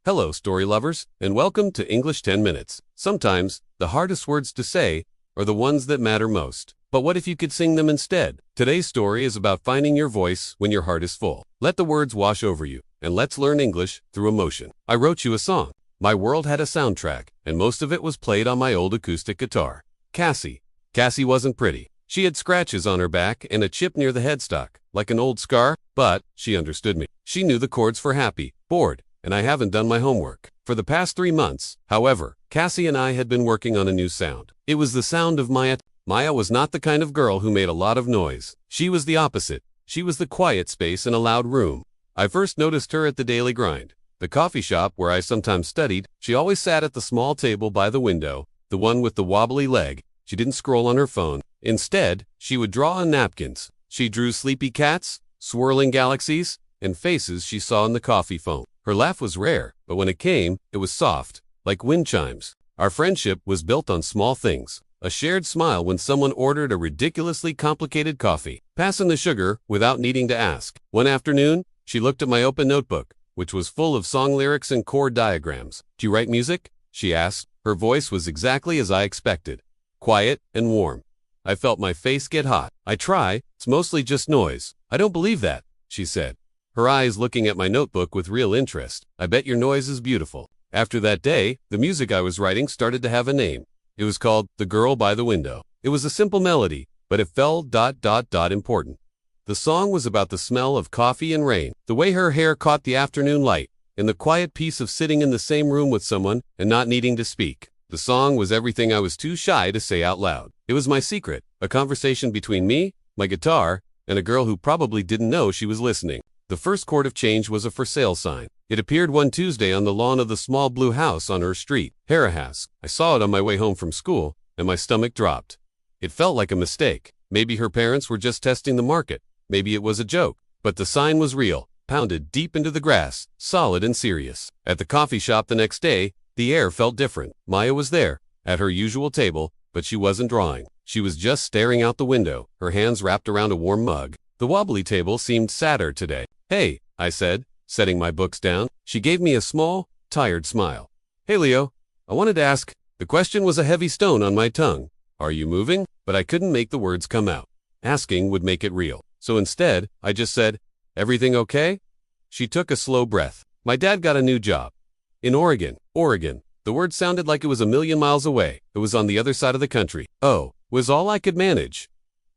Hello, story lovers, and welcome to English 10 Minutes. Sometimes, the hardest words to say are the ones that matter most. But what if you could sing them instead? Today's story is about finding your voice when your heart is full. Let the words wash over you, and let's learn English through emotion. I wrote you a song. My world had a soundtrack, and most of it was played on my old acoustic guitar. Cassie wasn't pretty. She had scratches on her back and a chip near the headstock, like an old scar, but she understood me. She knew the chords for happy, bored, and I haven't done my homework. For the past 3 months, however, Cassie and I had been working on a new sound. It was the sound of Maya. Maya was not the kind of girl who made a lot of noise. She was the opposite. She was the quiet space in a loud room. I first noticed her at the Daily Grind, the coffee shop where I sometimes studied. She always sat at the small table by the window, the one with the wobbly leg. She didn't scroll on her phone. Instead, she would draw on napkins. She drew sleepy cats, swirling galaxies, and faces she saw in the coffee foam. Her laugh was rare, but when it came, it was soft, like wind chimes. Our friendship was built on small things. A shared smile when someone ordered a ridiculously complicated coffee. Passing the sugar without needing to ask. One afternoon, she looked at my open notebook, which was full of song lyrics and chord diagrams. "Do you write music?" she asked. Her voice was exactly as I expected. Quiet and warm. I felt my face get hot. "I try. It's mostly just noise." "I don't believe that," she said, her eyes looking at my notebook with real interest. "I bet your noise is beautiful." After that day, the music I was writing started to have a name. It was called The Girl by the Window. It was a simple melody, but it felt important. The song was about the smell of coffee and rain, the way her hair caught the afternoon light, and the quiet peace of sitting in the same room with someone and not needing to speak. The song was everything I was too shy to say out loud. It was my secret, a conversation between me, my guitar, and a girl who probably didn't know she was listening. The first chord of change was a for sale sign. It appeared one Tuesday on the lawn of the small blue house on her street, Harahas. I saw it on my way home from school, and my stomach dropped. It felt like a mistake. Maybe her parents were just testing the market. Maybe it was a joke. But the sign was real, pounded deep into the grass, solid and serious. At the coffee shop the next day, the air felt different. Maya was there, at her usual table, but she wasn't drawing. She was just staring out the window, her hands wrapped around a warm mug. The wobbly table seemed sadder today. "Hey," I said, setting my books down. She gave me a small, tired smile. "Hey, Leo, I wanted to ask." The question was a heavy stone on my tongue. "Are you moving?" But I couldn't make the words come out. Asking would make it real. So instead, I just said, "Everything okay?" She took a slow breath. "My dad got a new job. In Oregon." Oregon. The word sounded like it was a million miles away. It was on the other side of the country. "Oh," was all I could manage.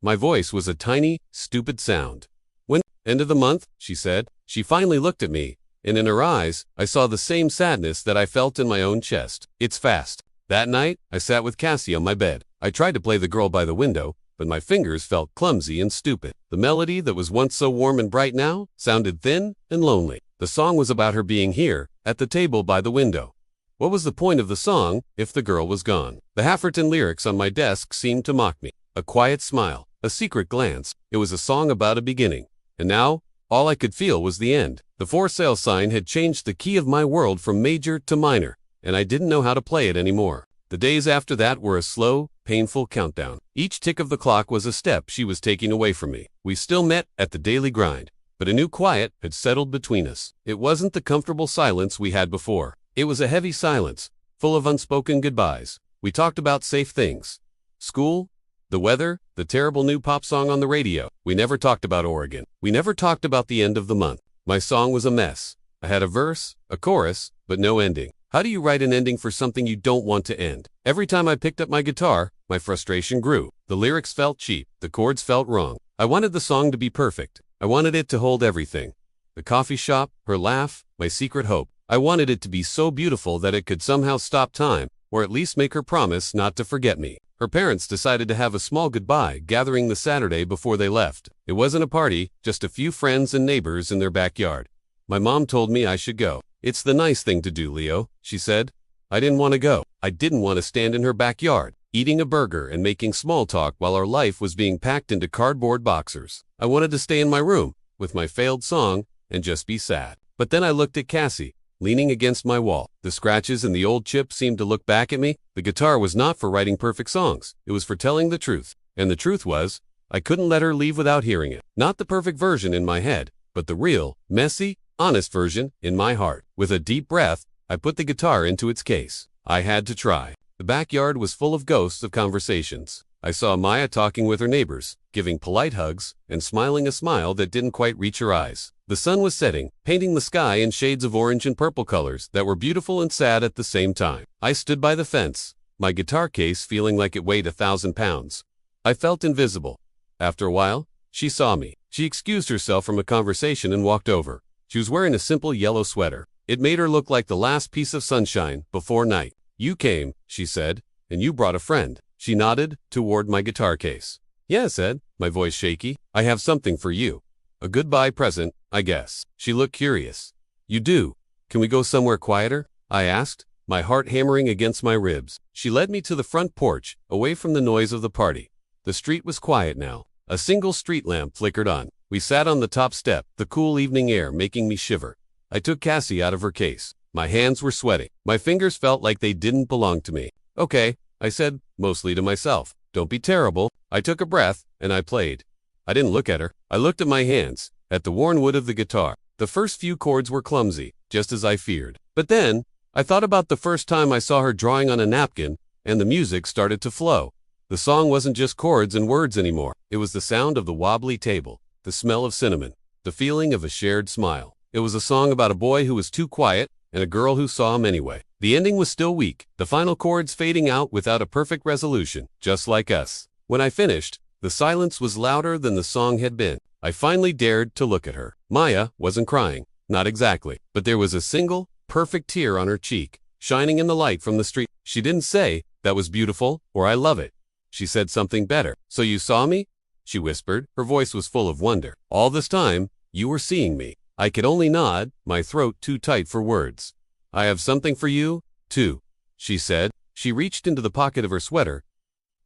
My voice was a tiny, stupid sound. "When? End of the month?" she said. She finally looked at me, and in her eyes, I saw the same sadness that I felt in my own chest. "It's fast." That night, I sat with Cassie on my bed. I tried to play The Girl by the Window, but my fingers felt clumsy and stupid. The melody that was once so warm and bright now sounded thin and lonely. The song was about her being here, at the table by the window. What was the point of the song if the girl was gone? The half-written lyrics on my desk seemed to mock me. A quiet smile, a secret glance. It was a song about a beginning. And now, all I could feel was the end. The for sale sign had changed the key of my world from major to minor, and I didn't know how to play it anymore. The days after that were a slow, painful countdown. Each tick of the clock was a step she was taking away from me. We still met at the Daily Grind, but a new quiet had settled between us. It wasn't the comfortable silence we had before. It was a heavy silence, full of unspoken goodbyes. We talked about safe things. School, the weather, the terrible new pop song on the radio. We never talked about Oregon. We never talked about the end of the month. My song was a mess. I had a verse, a chorus, but no ending. How do you write an ending for something you don't want to end? Every time I picked up my guitar, my frustration grew. The lyrics felt cheap. The chords felt wrong. I wanted the song to be perfect. I wanted it to hold everything. The coffee shop, her laugh, my secret hope. I wanted it to be so beautiful that it could somehow stop time, or at least make her promise not to forget me. Her parents decided to have a small goodbye gathering the Saturday before they left. It wasn't a party, just a few friends and neighbors in their backyard. My mom told me I should go. "It's the nice thing to do, Leo," she said. I didn't want to go. I didn't want to stand in her backyard, eating a burger and making small talk while our life was being packed into cardboard boxers. I wanted to stay in my room, with my failed song, and just be sad. But then I looked at Cassie, leaning against my wall. The scratches and the old chip seemed to look back at me. The guitar was not for writing perfect songs. It was for telling the truth. And the truth was, I couldn't let her leave without hearing it. Not the perfect version in my head, but the real, messy, honest version in my heart. With a deep breath, I put the guitar into its case. I had to try. The backyard was full of ghosts of conversations. I saw Maya talking with her neighbors, giving polite hugs, and smiling a smile that didn't quite reach her eyes. The sun was setting, painting the sky in shades of orange and purple colors that were beautiful and sad at the same time. I stood by the fence, my guitar case feeling like it weighed 1,000 pounds. I felt invisible. After a while, she saw me. She excused herself from a conversation and walked over. She was wearing a simple yellow sweater. It made her look like the last piece of sunshine before night. "You came," she said, "and you brought a friend." She nodded toward my guitar case. "Yeah," I said, my voice shaky. "I have something for you. A goodbye present, I guess." She looked curious. "You do? Can we go somewhere quieter?" I asked, my heart hammering against my ribs. She led me to the front porch, away from the noise of the party. The street was quiet now. A single street lamp flickered on. We sat on the top step, the cool evening air making me shiver. I took Cassie out of her case. My hands were sweating. My fingers felt like they didn't belong to me. "Okay," I said, mostly to myself. "Don't be terrible." I took a breath, and I played. I didn't look at her. I looked at my hands, at the worn wood of the guitar. The first few chords were clumsy, just as I feared. But then, I thought about the first time I saw her drawing on a napkin, and the music started to flow. The song wasn't just chords and words anymore. It was the sound of the wobbly table, the smell of cinnamon, the feeling of a shared smile. It was a song about a boy who was too quiet, and a girl who saw him anyway. The ending was still weak, the final chords fading out without a perfect resolution, just like us. When I finished, the silence was louder than the song had been. I finally dared to look at her. Maya wasn't crying, not exactly, but there was a single, perfect tear on her cheek, shining in the light from the street. She didn't say, "That was beautiful," or "I love it." She said something better. "So you saw me?" she whispered. Her voice was full of wonder. "All this time, you were seeing me." I could only nod, my throat too tight for words. "I have something for you, too," she said. She reached into the pocket of her sweater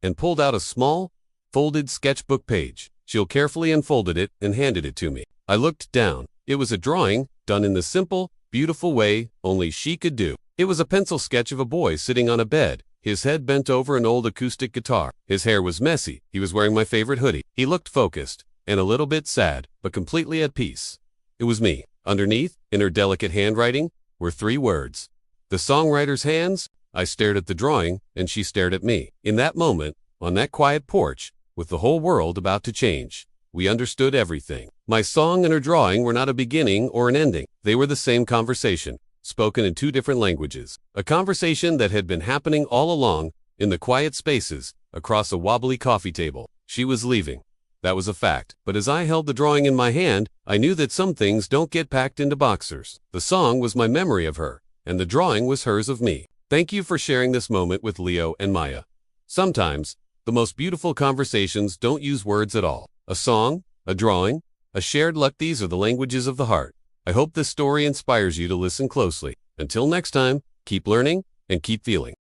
and pulled out a small, folded sketchbook page. She carefully unfolded it and handed it to me. I looked down. It was a drawing, done in the simple, beautiful way only she could do. It was a pencil sketch of a boy sitting on a bed, his head bent over an old acoustic guitar. His hair was messy. He was wearing my favorite hoodie. He looked focused, and a little bit sad, but completely at peace. It was me. Underneath, in her delicate handwriting, were 3 words. The songwriter's hands. I stared at the drawing, and she stared at me. In that moment, on that quiet porch, with the whole world about to change, we understood everything. My song and her drawing were not a beginning or an ending. They were the same conversation, spoken in 2 different languages. A conversation that had been happening all along, in the quiet spaces, across a wobbly coffee table. She was leaving. That was a fact. But as I held the drawing in my hand, I knew that some things don't get packed into boxers. The song was my memory of her, and the drawing was hers of me. Thank you for sharing this moment with Leo and Maya. Sometimes, the most beautiful conversations don't use words at all. A song, a drawing, a shared look, these are the languages of the heart. I hope this story inspires you to listen closely. Until next time, keep learning and keep feeling.